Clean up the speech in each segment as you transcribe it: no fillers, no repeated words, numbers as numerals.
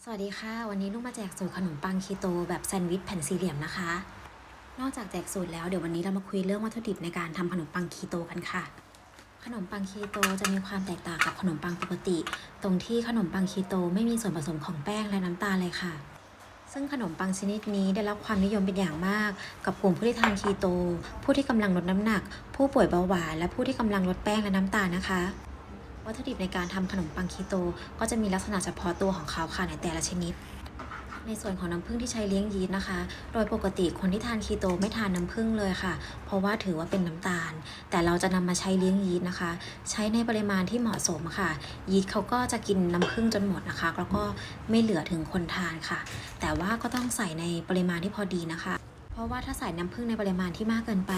สวัสดีค่ะวันนี้ลูกมาแจกสูตรขนมปังคีโตแบบแซนด์วิชแผ่นสี่เหลี่ยมนะคะนอกจากแจกสูตรแล้วเดี๋ยววันนี้เรามาคุยเรื่องวัตถุดิบในการทำขนมปังคีโตกันค่ะขนมปังคีโตจะมีความแตกต่างกับขนมปังปกติตรงที่ขนมปังคีโตไม่มีส่วนผสมของแป้งและน้ำตาลเลยค่ะซึ่งขนมปังชนิดนี้ได้รับความนิยมเป็นอย่างมากกับกลุ่มผู้ที่ทานคีโตผู้ที่กำลังลดน้ำหนักผู้ป่วยเบาหวานและผู้ที่กำลังลดแป้งและน้ำตาลนะคะวัตถุดิบในการทำขนมปังคีโตก็จะมีลักษณะเฉพาะตัวของเขาค่ะในแต่ละชนิด ในส่วนของน้ำผึ้งที่ใช้เลี้ยงยีสต์นะคะ โดยปกติคนที่ทานคีโตไม่ทานน้ำผึ้งเลยค่ะ เพราะว่าถือว่าเป็นน้ำตาล แต่เราจะนำมาใช้เลี้ยงยีสต์นะคะ ใช้ในปริมาณที่เหมาะสมค่ะ ยีสต์เขาก็จะกินน้ำผึ้งจนหมดนะคะ แล้วก็ไม่เหลือถึงคนทานค่ะ แต่ว่าก็ต้องใส่ในปริมาณที่พอดีนะคะ เพราะว่าถ้าใส่น้ำผึ้งในปริมาณที่มากเกินไป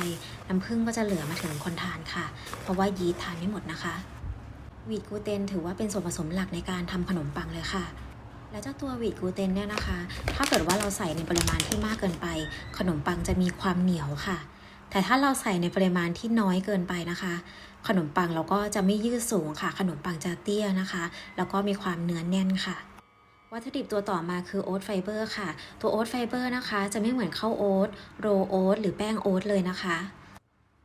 น้ำผึ้งก็จะเหลือมาถึงคนทานค่ะ เพราะว่ายีสต์ทานไม่หมดนะคะวีทกลูเตนถือว่าเป็นส่วนผสมหลักในการทำขนมปังเลยค่ะ และเจ้าตัววีทกลูเตนเนี่ยนะคะ ถ้าเกิดว่าเราใส่ในปริมาณที่มากเกินไป ขนมปังจะมีความเหนียวค่ะ แต่ถ้าเราใส่ในปริมาณที่น้อยเกินไปนะคะ ขนมปังเราก็จะไม่ยืดสูงค่ะ ขนมปังจะเตี้ยนะคะ แล้วก็มีความเนื้อแน่นค่ะ วัตถุดิบตัวต่อมาคือโอ๊ตไฟเบอร์ค่ะ ตัวโอ๊ตไฟเบอร์นะคะจะไม่เหมือนข้าวโอ๊ตโรลโอ๊ตหรือแป้งโอ๊ตเลยนะคะ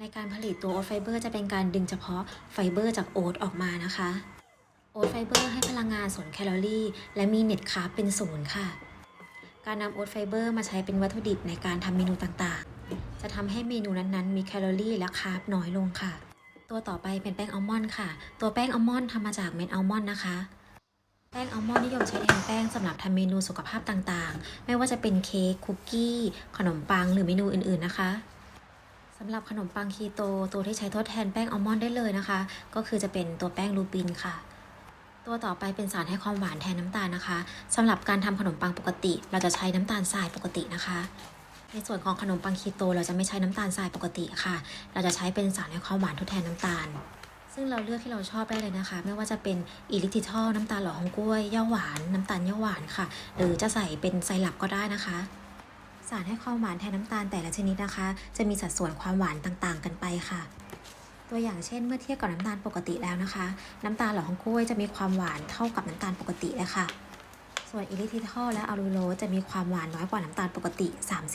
ในการผลิตตัวโอ๊ตไฟเบอร์จะเป็นการดึงเฉพาะไฟเบอร์จากโอ๊ตออกมานะคะ โอ๊ตไฟเบอร์ให้พลังงาน0แคลอรี่และมีเน็ตคาร์บเป็น0ค่ะ การนำโอ๊ตไฟเบอร์มาใช้เป็นวัตถุดิบในการทำเมนูต่างๆ จะทำให้เมนูนั้นๆมีแคลอรี่และคาร์บน้อยลงค่ะ ตัวต่อไปเป็นแป้งอัลมอนด์ค่ะ ตัวแป้งอัลมอนด์ทำมาจากเม็ดอัลมอนด์นะคะ แป้งอัลมอนด์นิยมใช้แทนแป้งสำหรับทำเมนูสุขภาพต่างๆ ไม่ว่าจะเป็นเค้กคุกกี้ขนมปังหรือเมนูอื่นๆนะคะสำหรับขนมปังคีโตตัวที่ใช้ทดแทนแป้งอัลมอนด์ได้เลยนะคะ ก็คือจะเป็นตัวแป้งลูปินค่ะ ตัวต่อไปเป็นสารให้ความหวานแทนน้ำตาลนะคะสำหรับการทำขนมปังปกติ เราจะใช้น้ำตาลทรายปกตินะคะ ในส่วนของขนมปังคีโตเราจะไม่ใช้น้ำตาลทรายปกติค่ะ เราจะใช้เป็นสารให้ความหวานทดแทนน้ำตาล ซึ่งเราเลือกที่เราชอบได้เลยนะคะ ไม่ว่าจะเป็นอิลิทิทอลน้ำตาลหล่อของกล้วยย่าหวานน้ำตาลย่าหวานค่ะ หรือจะใส่เป็นไซรัปก็ได้นะคะ สารให้ความหวานแทนน้ำตาลแต่ละชนิดนะคะ จะมีสัดส่วนความหวานต่างๆกันไปค่ะ ตัวอย่างเช่นเมื่อเทียบกับน้ำตาลปกติแล้วนะคะ น้ำตาลหล่อของกล้วยจะมีความหวานเท่ากับน้ำตาลปกติเลยค่ะ ส่วนอิริทิทอลและอะลูโรสจะมีความหวานน้อยกว่าน้ำตาลปกติ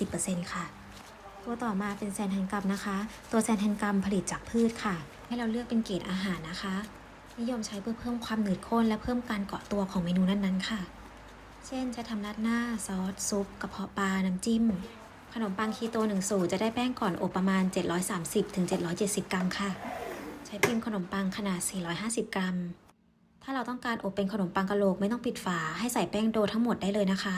30%ค่ะ ตัวต่อมาเป็นแซนแทนกัมนะคะ ตัวแซนแทนกัมผลิตจากพืชค่ะ ให้เราเลือกเป็นเกรดอาหารนะคะ นิยมใช้เพื่อเพิ่มความหนืดข้นและเพิ่มการเกาะตัวของเมนูนั้นๆค่ะ เช่นจะทำราดหน้าซอสซุปกระเพาะปลาน้ำจิ้มขนมปังคีโต1สูตรจะได้แป้งก่อนอบประมาณ730-770 กรัมค่ะ ใช้พิมพ์ขนมปังขนาด450 กรัม ถ้าเราต้องการอบเป็นขนมปังกะโหลกไม่ต้องปิดฝาให้ใส่แป้งโดทั้งหมดได้เลยนะคะ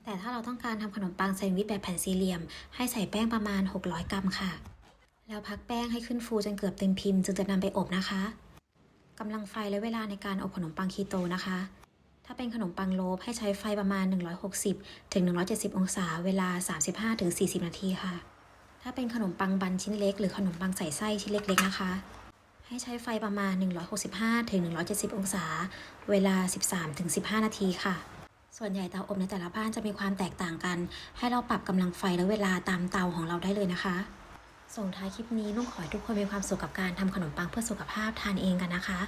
แต่ถ้าเราต้องการทำขนมปังแซนด์วิชแบบแผ่นสี่เหลี่ยมให้ใส่แป้งประมาณ600 กรัมค่ะ แล้วพักแป้งให้ขึ้นฟูจนเกือบเต็มพิมพ์จึงจะนำไปอบนะคะกำลังไฟและเวลาในการอบขนมปังคีโตนะคะ ถ้าเป็นขนมปังโลฟให้ใช้ไฟประมาณ160-170 องศาเวลา 35-40 นาทีค่ะ ถ้าเป็นขนมปังบันชิ้นเล็กหรือขนมปังใส่ไส้ชิ้นเล็กๆนะคะ ให้ใช้ไฟประมาณ165-170 องศาเวลา 13-15 นาทีค่ะ ส่วนใหญ่เตาอบในแต่ละบ้านจะมีความแตกต่างกัน ให้เราปรับกำลังไฟและเวลาตามเตาของเราได้เลยนะคะ ส่งท้ายคลิปนี้นุ่งขอให้ทุกคนมีความสุขกับการทำขนมปังเพื่อสุขภาพทานเองกันนะคะ